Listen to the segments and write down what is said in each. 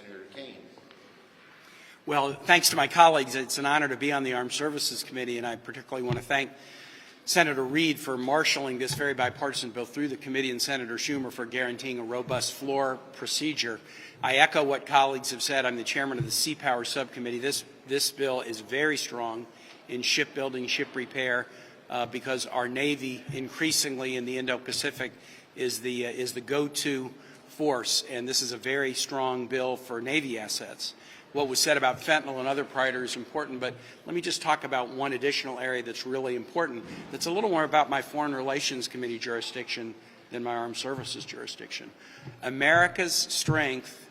Senator Kaine. Well, thanks to my colleagues, it's an honor to be on the Armed Services Committee, and I particularly want to thank Senator Reid for marshaling this very bipartisan bill through the committee and Senator Schumer for guaranteeing a robust floor procedure. I echo what colleagues have said. I'm the chairman of the Sea Power Subcommittee. This bill is very strong in shipbuilding, ship repair, because our Navy increasingly in the Indo-Pacific is the go-to force, and this is a very strong bill for Navy assets. What was said about fentanyl and other priorities is important, but let me just talk about one additional area that's really important, that's a little more about my Foreign Relations Committee jurisdiction than my Armed Services jurisdiction. America's strength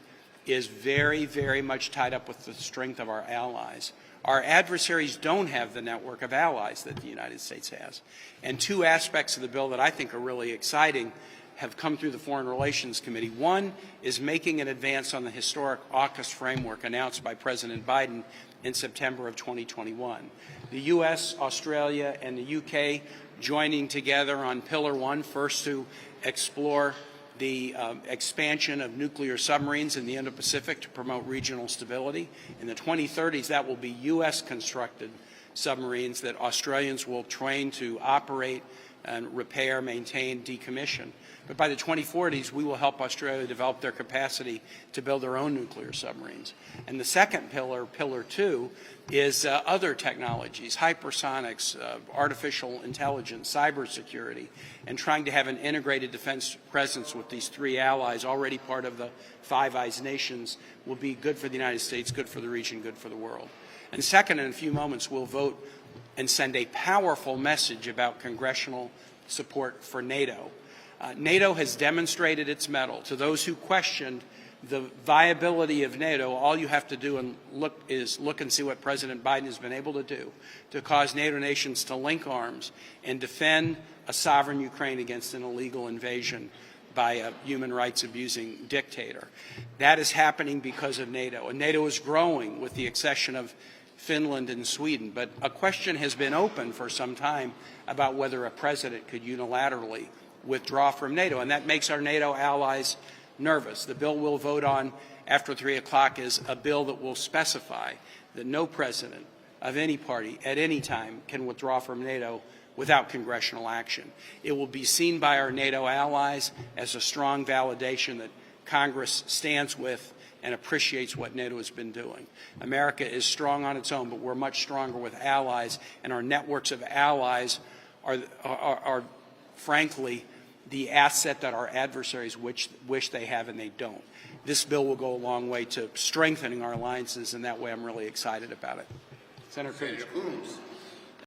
is very, very much tied up with the strength of our allies. Our adversaries don't have the network of allies that the United States has. And two aspects of the bill that I think are really exciting have come through the Foreign Relations Committee. One is making an advance on the historic AUKUS framework announced by President Biden in September of 2021. The U.S., Australia, and the U.K. joining together on Pillar 1, first to explore the expansion of nuclear submarines in the Indo-Pacific to promote regional stability. In the 2030s, that will be U.S.-constructed submarines that Australians will train to operate and repair, maintain, decommission. But by the 2040s, we will help Australia develop their capacity to build their own nuclear submarines. And the second pillar, Pillar 2, is other technologies, hypersonics, artificial intelligence, cybersecurity, and trying to have an integrated defense presence with these three allies, already part of the Five Eyes nations, will be good for the United States, good for the region, good for the world. And second, in a few moments, we'll vote and send a powerful message about congressional support for NATO. NATO has demonstrated its mettle. To those who questioned the viability of NATO, all you have to do is look and see what President Biden has been able to do to cause NATO nations to link arms and defend a sovereign Ukraine against an illegal invasion by a human rights abusing dictator. That is happening because of NATO, and NATO is growing with the accession of Finland and Sweden. But a question has been open for some time about whether a president could unilaterally withdraw from NATO, and that makes our NATO allies nervous. The bill we'll vote on after 3 o'clock is a bill that will specify that no president of any party at any time can withdraw from NATO without congressional action. It will be seen by our NATO allies as a strong validation that Congress stands with and appreciates what NATO has been doing. America is strong on its own, but we're much stronger with allies, and our networks of allies are frankly, the asset that our adversaries wish they have and they don't. This bill will go a long way to strengthening our alliances, and that way I'm really excited about it. Senator Coons.